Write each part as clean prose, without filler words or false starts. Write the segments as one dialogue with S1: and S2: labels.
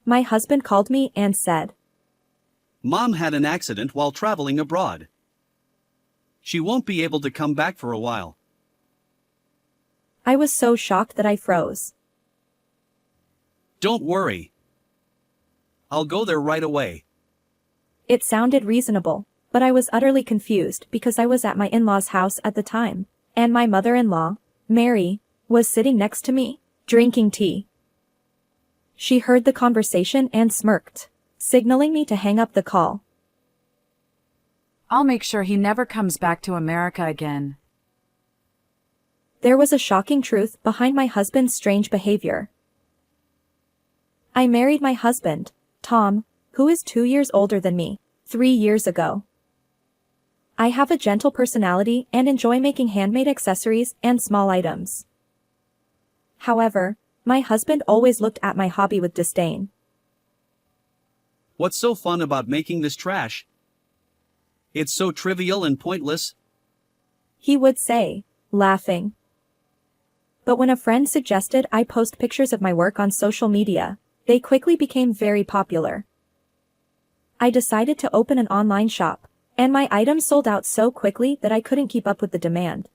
S1: my husband called me and said,
S2: Mom had an accident while traveling abroad. She won't be able to come back for a while.
S1: I was so shocked that I froze.
S2: Don't worry. I'll go there right away.
S1: It sounded reasonable, but I was utterly confused because I was at my in-laws' house at the time, and my mother-in-law, Mary, was sitting next to me, drinking tea. She heard the conversation and smirked, signaling me to hang up the call.
S3: I'll make sure he never comes back to America again.
S1: There was a shocking truth behind my husband's strange behavior. I married my husband, Tom, who is 2 years older than me, 3 years ago. I have a gentle personality and enjoy making handmade accessories and small items. However, my husband always looked at my hobby with disdain.
S2: What's so fun about making this trash? It's so trivial and pointless.
S1: He would say, laughing. But when a friend suggested I post pictures of my work on social media, they quickly became very popular. I decided to open an online shop, and my items sold out so quickly that I couldn't keep up with the demand.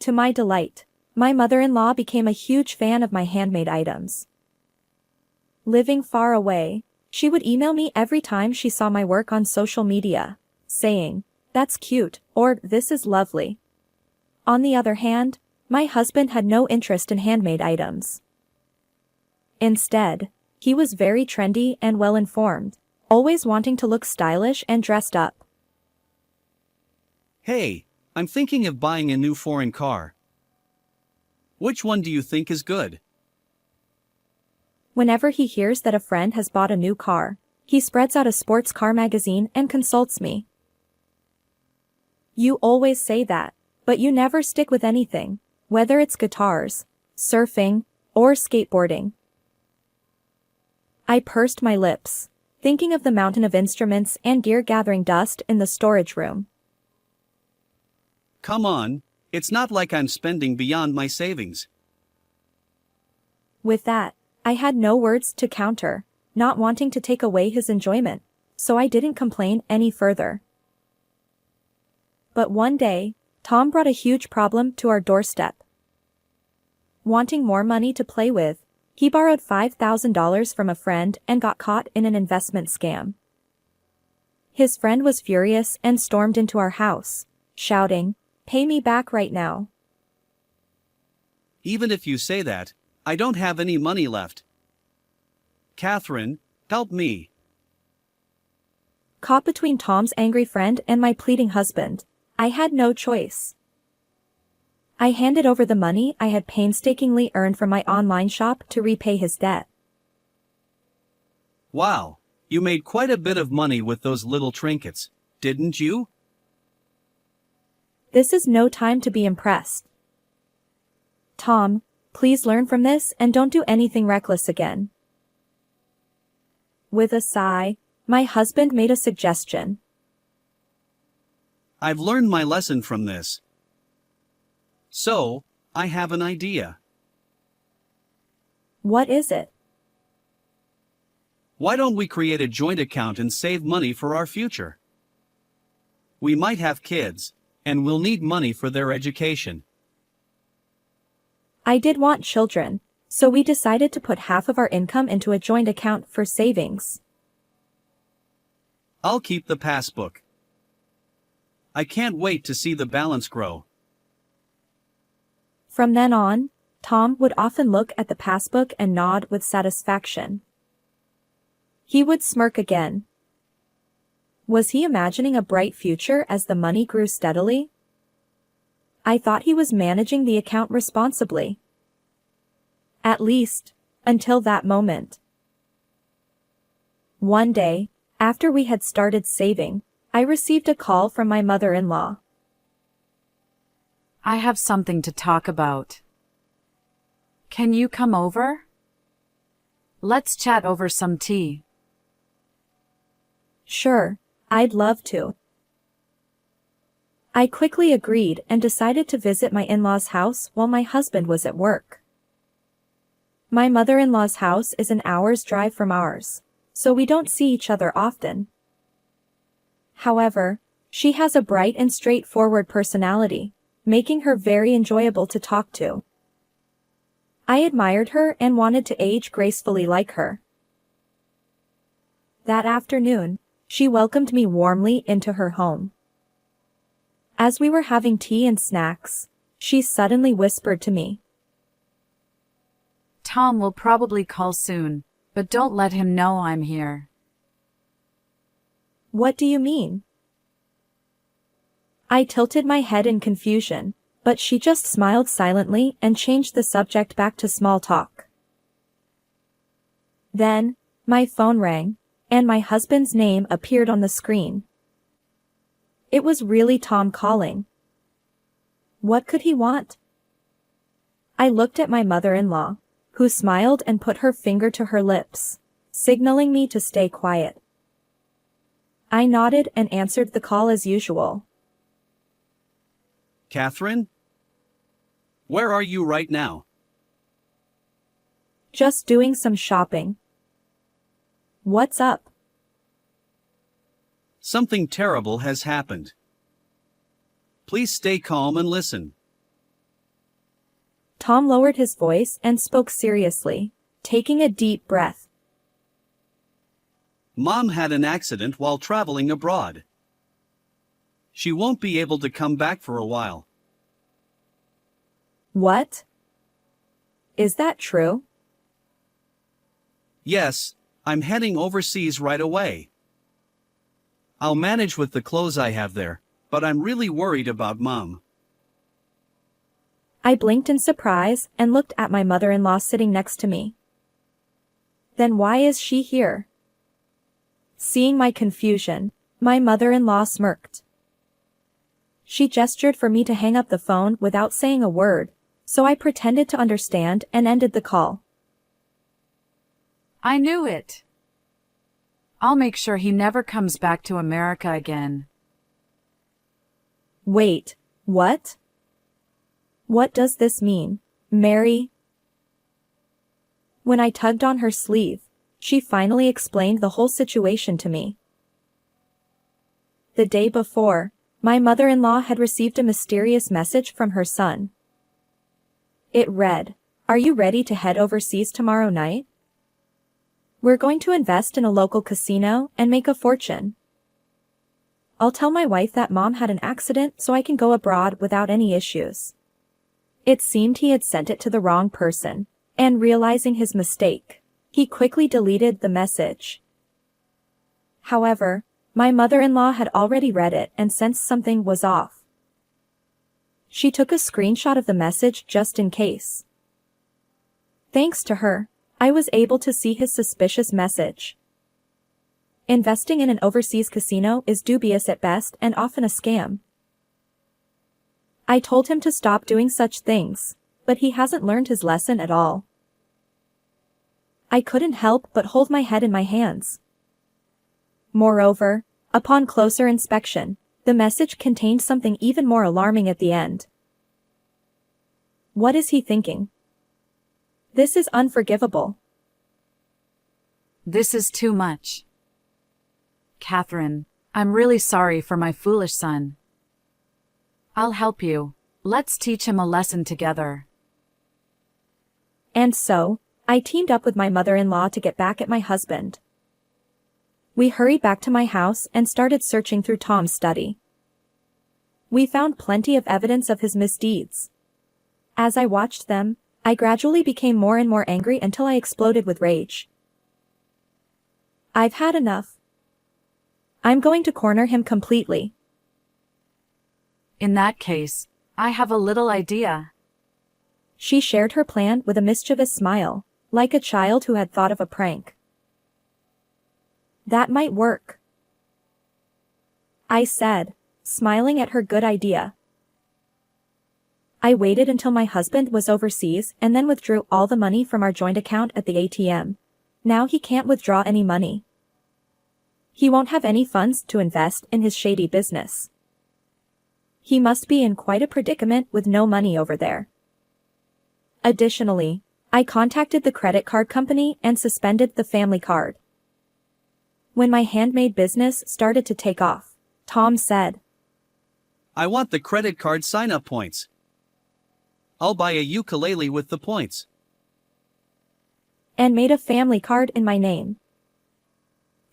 S1: To my delight, my mother-in-law became a huge fan of my handmade items. Living far away, she would email me every time she saw my work on social media, saying, "That's cute," or "This is lovely." On the other hand, my husband had no interest in handmade items. Instead, he was very trendy and well-informed, always wanting to look stylish and dressed up.
S2: Hey, I'm thinking of buying a new foreign car. Which one do you think is good?
S1: Whenever he hears that a friend has bought a new car, he spreads out a sports car magazine and consults me. You always say that, but you never stick with anything, whether it's guitars, surfing, or skateboarding. I pursed my lips, thinking of the mountain of instruments and gear gathering dust in the storage room.
S2: Come on, it's not like I'm spending beyond my savings.
S1: With that, I had no words to counter, not wanting to take away his enjoyment, so I didn't complain any further. But one day, Tom brought a huge problem to our doorstep. Wanting more money to play with, he borrowed $5,000 from a friend and got caught in an investment scam. His friend was furious and stormed into our house, shouting, "Pay me back right now."
S2: Even if you say that, I don't have any money left. Catherine, help me.
S1: Caught between Tom's angry friend and my pleading husband, I had no choice. I handed over the money I had painstakingly earned from my online shop to repay his debt.
S2: Wow, you made quite a bit of money with those little trinkets, didn't you?
S1: This is no time to be impressed. Tom, please learn from this and don't do anything reckless again. With a sigh, my husband made a suggestion.
S2: I've learned my lesson from this. So, I have an idea.
S1: What is it?
S2: Why don't we create a joint account and save money for our future? We might have kids, and we'll need money for their education.
S1: I did want children, so we decided to put half of our income into a joint account for savings.
S2: I'll keep the passbook. I can't wait to see the balance grow.
S1: From then on, Tom would often look at the passbook and nod with satisfaction. He would smirk again. Was he imagining a bright future as the money grew steadily? I thought he was managing the account responsibly. At least, until that moment. One day, after we had started saving, I received a call from my mother-in-law.
S3: I have something to talk about. Can you come over? Let's chat over some tea.
S1: Sure, I'd love to. I quickly agreed and decided to visit my in-laws' house while my husband was at work. My mother-in-law's house is an hour's drive from ours, so we don't see each other often. However, she has a bright and straightforward personality, making her very enjoyable to talk to. I admired her and wanted to age gracefully like her. That afternoon, she welcomed me warmly into her home. As we were having tea and snacks, she suddenly whispered to me,
S3: Tom will probably call soon, but don't let him know I'm here.
S1: "What do you mean?" I tilted my head in confusion, but she just smiled silently and changed the subject back to small talk. Then, my phone rang, and my husband's name appeared on the screen. It was really Tom calling. What could he want? I looked at my mother-in-law, who smiled and put her finger to her lips, signaling me to stay quiet. I nodded and answered the call as usual.
S2: Catherine? Where are you right now?
S1: Just doing some shopping. What's up?
S2: Something terrible has happened. Please stay calm and listen.
S1: Tom lowered his voice and spoke seriously, taking a deep breath.
S2: Mom had an accident while traveling abroad. She won't be able to come back for a while.
S1: What? Is that true?
S2: Yes, I'm heading overseas right away. I'll manage with the clothes I have there, but I'm really worried about Mom.
S1: I blinked in surprise and looked at my mother-in-law sitting next to me. Then why is she here? Seeing my confusion, my mother-in-law smirked. She gestured for me to hang up the phone without saying a word, so I pretended to understand and ended the call.
S3: I knew it. I'll make sure he never comes back to America again.
S1: Wait, what? What does this mean, Mary? When I tugged on her sleeve, she finally explained the whole situation to me. The day before, my mother-in-law had received a mysterious message from her son. It read, "Are you ready to head overseas tomorrow night? We're going to invest in a local casino and make a fortune. I'll tell my wife that Mom had an accident so I can go abroad without any issues." It seemed he had sent it to the wrong person, and realizing his mistake, he quickly deleted the message. However, my mother-in-law had already read it and sensed something was off. She took a screenshot of the message just in case. Thanks to her, I was able to see his suspicious message. Investing in an overseas casino is dubious at best and often a scam. I told him to stop doing such things, but he hasn't learned his lesson at all. I couldn't help but hold my head in my hands. Moreover, upon closer inspection, the message contained something even more alarming at the end. What is he thinking? This is unforgivable.
S3: This is too much. Catherine, I'm really sorry for my foolish son. I'll help you. Let's teach him a lesson together.
S1: And so, I teamed up with my mother-in-law to get back at my husband. We hurried back to my house and started searching through Tom's study. We found plenty of evidence of his misdeeds. As I watched them, I gradually became more and more angry until I exploded with rage. I've had enough. I'm going to corner him completely.
S3: In that case, I have a little idea.
S1: She shared her plan with a mischievous smile, like a child who had thought of a prank. That might work, I said, smiling at her good idea. I waited until my husband was overseas and then withdrew all the money from our joint account at the ATM. Now he can't withdraw any money. He won't have any funds to invest in his shady business. He must be in quite a predicament with no money over there. Additionally, I contacted the credit card company and suspended the family card. When my handmade business started to take off, Tom said,
S2: I want the credit card sign-up points. I'll buy a ukulele with the points.
S1: And made a family card in my name.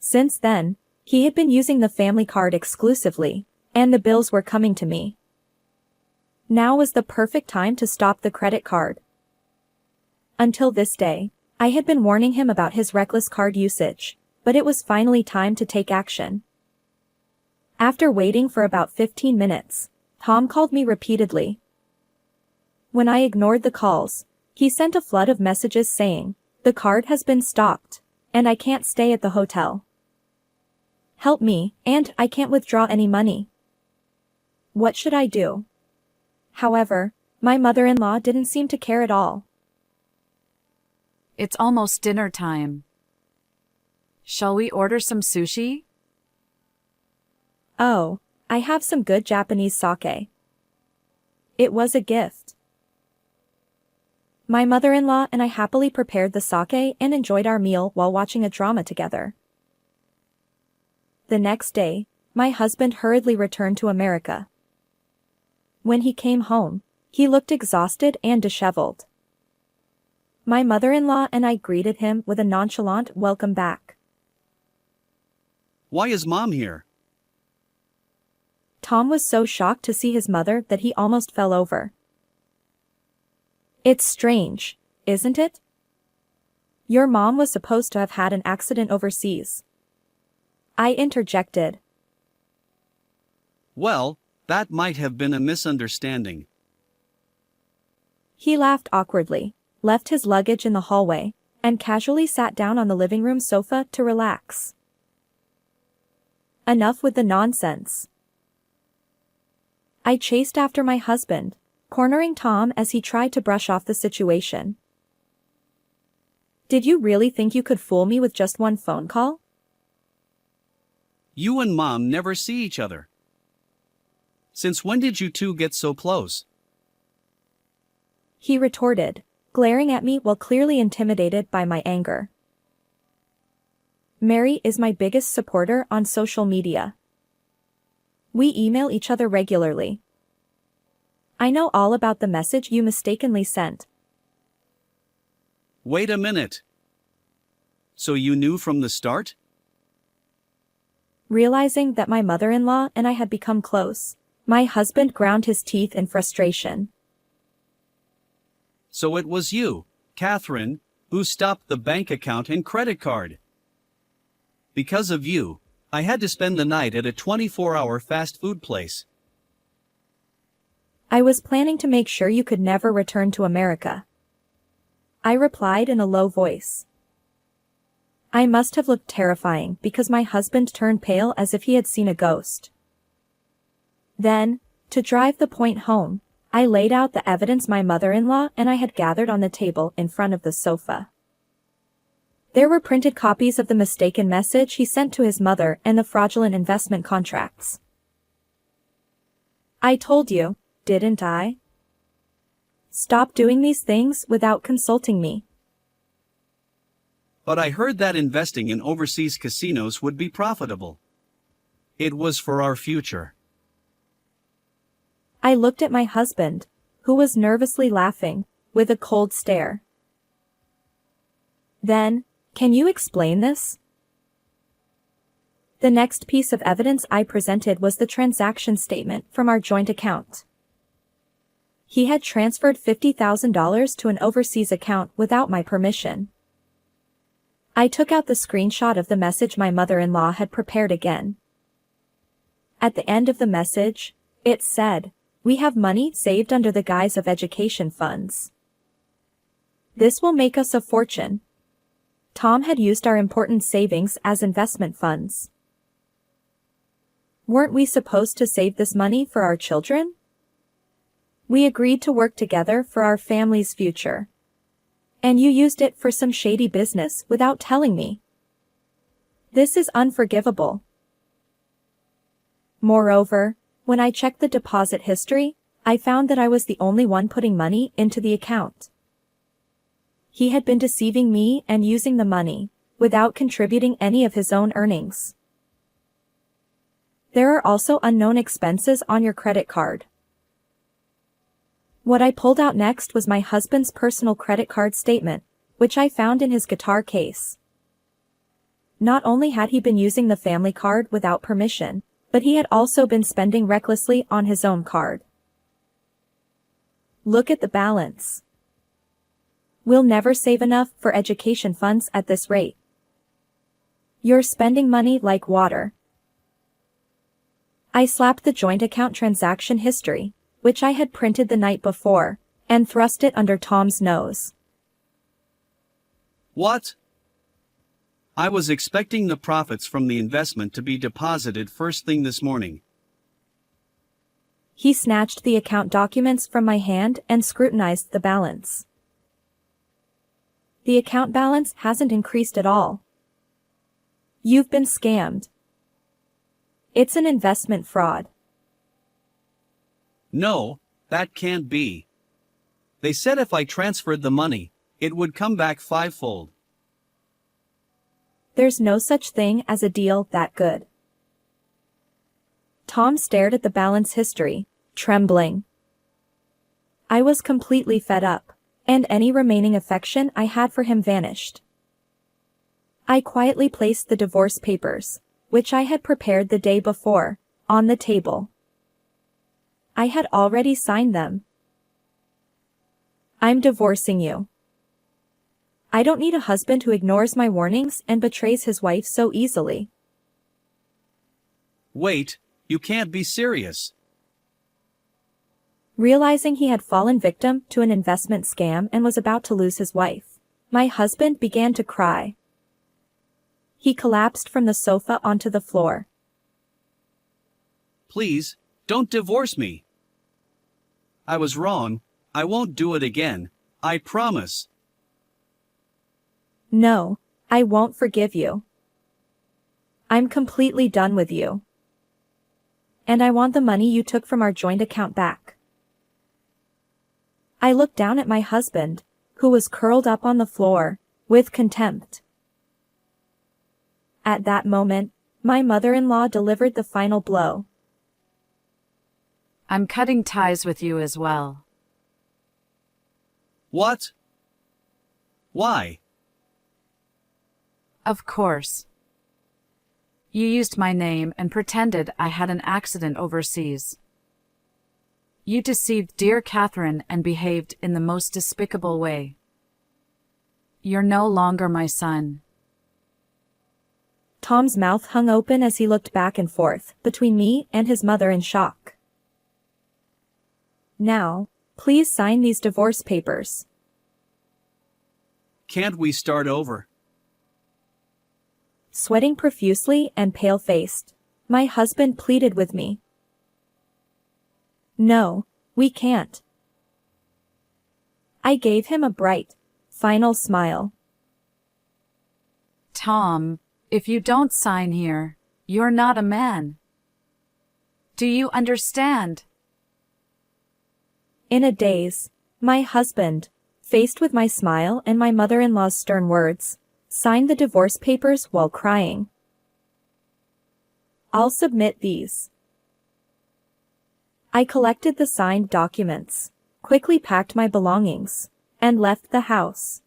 S1: Since then, he had been using the family card exclusively, and the bills were coming to me. Now was the perfect time to stop the credit card. Until this day, I had been warning him about his reckless card usage, but it was finally time to take action. After waiting for about 15 minutes, Tom called me repeatedly. When I ignored the calls, he sent a flood of messages saying, "The card has been stopped, and I can't stay at the hotel. Help me, and I can't withdraw any money. What should I do?" However, my mother-in-law didn't seem to care at all.
S3: It's almost dinner time. Shall we order some sushi?
S1: Oh, I have some good Japanese sake. It was a gift. My mother-in-law and I happily prepared the sake and enjoyed our meal while watching a drama together. The next day, my husband hurriedly returned to America. When he came home, he looked exhausted and disheveled. My mother-in-law and I greeted him with a nonchalant welcome back.
S2: Why is Mom here?
S1: Tom was so shocked to see his mother that he almost fell over. It's strange, isn't it? Your mom was supposed to have had an accident overseas. I interjected.
S2: Well, that might have been a misunderstanding.
S1: He laughed awkwardly, left his luggage in the hallway, and casually sat down on the living room sofa to relax. Enough with the nonsense. I chased after my husband, cornering Tom as he tried to brush off the situation. Did you really think you could fool me with just one phone call?
S2: You and Mom never see each other. Since when did you two get so close?
S1: He retorted, glaring at me while clearly intimidated by my anger. Mary is my biggest supporter on social media. We email each other regularly. I know all about the message you mistakenly sent.
S2: Wait a minute. So you knew from the start?
S1: Realizing that my mother-in-law and I had become close, my husband ground his teeth in frustration.
S2: So it was you, Catherine, who stopped the bank account and credit card. Because of you, I had to spend the night at a 24-hour fast food place.
S1: I was planning to make sure you could never return to America. I replied in a low voice. I must have looked terrifying because my husband turned pale as if he had seen a ghost. Then, to drive the point home, I laid out the evidence my mother-in-law and I had gathered on the table in front of the sofa. There were printed copies of the mistaken message he sent to his mother and the fraudulent investment contracts. I told you, didn't I? Stop doing these things without consulting me.
S2: But I heard that investing in overseas casinos would be profitable. It was for our future.
S1: I looked at my husband, who was nervously laughing, with a cold stare. Then, can you explain this? The next piece of evidence I presented was the transaction statement from our joint account. He had transferred $50,000 to an overseas account without my permission. I took out the screenshot of the message my mother-in-law had prepared again. At the end of the message, it said, "We have money saved under the guise of education funds. This will make us a fortune." Tom had used our important savings as investment funds. Weren't we supposed to save this money for our children? We agreed to work together for our family's future. And you used it for some shady business without telling me. This is unforgivable. Moreover, when I checked the deposit history, I found that I was the only one putting money into the account. he had been deceiving me and using the money, without contributing any of his own earnings. There are also unknown expenses on your credit card. What I pulled out next was my husband's personal credit card statement, which I found in his guitar case. Not only had he been using the family card without permission, but he had also been spending recklessly on his own card. Look at the balance. We'll never save enough for education funds at this rate. You're spending money like water. I slapped the joint account transaction history, which I had printed the night before, and thrust it under Tom's nose.
S2: What? I was expecting the profits from the investment to be deposited first thing this morning.
S1: He snatched the account documents from my hand and scrutinized the balance. The account balance hasn't increased at all. You've been scammed. It's an investment fraud.
S2: No, that can't be. They said if I transferred the money, it would come back fivefold.
S1: There's no such thing as a deal that good. Tom stared at the balance history, trembling. I was completely fed up, and any remaining affection I had for him vanished. I quietly placed the divorce papers, which I had prepared the day before, on the table. I had already signed them. I'm divorcing you. I don't need a husband who ignores my warnings and betrays his wife so easily.
S2: Wait, you can't be serious.
S1: Realizing he had fallen victim to an investment scam and was about to lose his wife, my husband began to cry. He collapsed from the sofa onto the floor.
S2: Please, don't divorce me. I was wrong. I won't do it again. I promise.
S1: No, I won't forgive you. I'm completely done with you. And I want the money you took from our joint account back. I looked down at my husband, who was curled up on the floor, with contempt. At that moment, my mother-in-law delivered the final blow.
S3: I'm cutting ties with you as well.
S2: What? Why?
S3: Of course. You used my name and pretended I had an accident overseas. You deceived dear Catherine and behaved in the most despicable way. You're no longer my son.
S1: Tom's mouth hung open as he looked back and forth between me and his mother in shock. Now, please sign these divorce papers.
S2: Can't we start over?
S1: Sweating profusely and pale-faced, my husband pleaded with me. No, we can't. I gave him a bright, final smile.
S3: Tom, if you don't sign here, you're not a man. Do you understand?
S1: In a daze, my husband, faced with my smile and my mother-in-law's stern words, signed the divorce papers while crying. I'll submit these. I collected the signed documents, quickly packed my belongings, and left the house.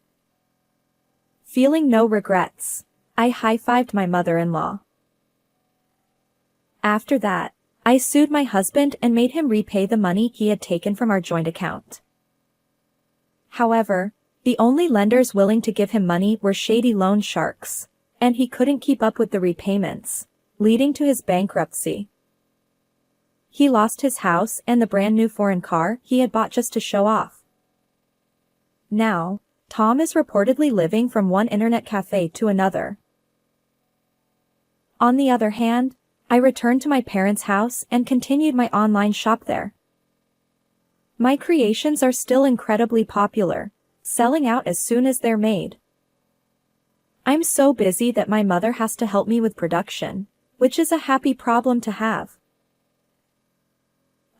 S1: Feeling no regrets, I high-fived my mother-in-law. After that, I sued my husband and made him repay the money he had taken from our joint account. However, the only lenders willing to give him money were shady loan sharks, and he couldn't keep up with the repayments, leading to his bankruptcy. He lost his house and the brand new foreign car he had bought just to show off. Now, Tom is reportedly living from one internet cafe to another. On the other hand, I returned to my parents' house and continued my online shop there. My creations are still incredibly popular, selling out as soon as they're made. I'm so busy that my mother has to help me with production, which is a happy problem to have.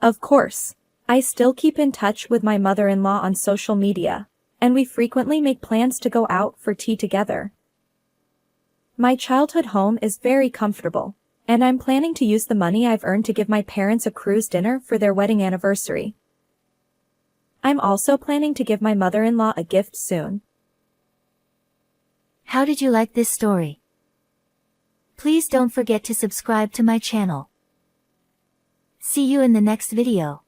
S1: Of course, I still keep in touch with my mother-in-law on social media, and we frequently make plans to go out for tea together. My childhood home is very comfortable, and I'm planning to use the money I've earned to give my parents a cruise dinner for their wedding anniversary. I'm also planning to give my mother-in-law a gift soon.
S4: How did you like this story? Please don't forget to subscribe to my channel. See you in the next video.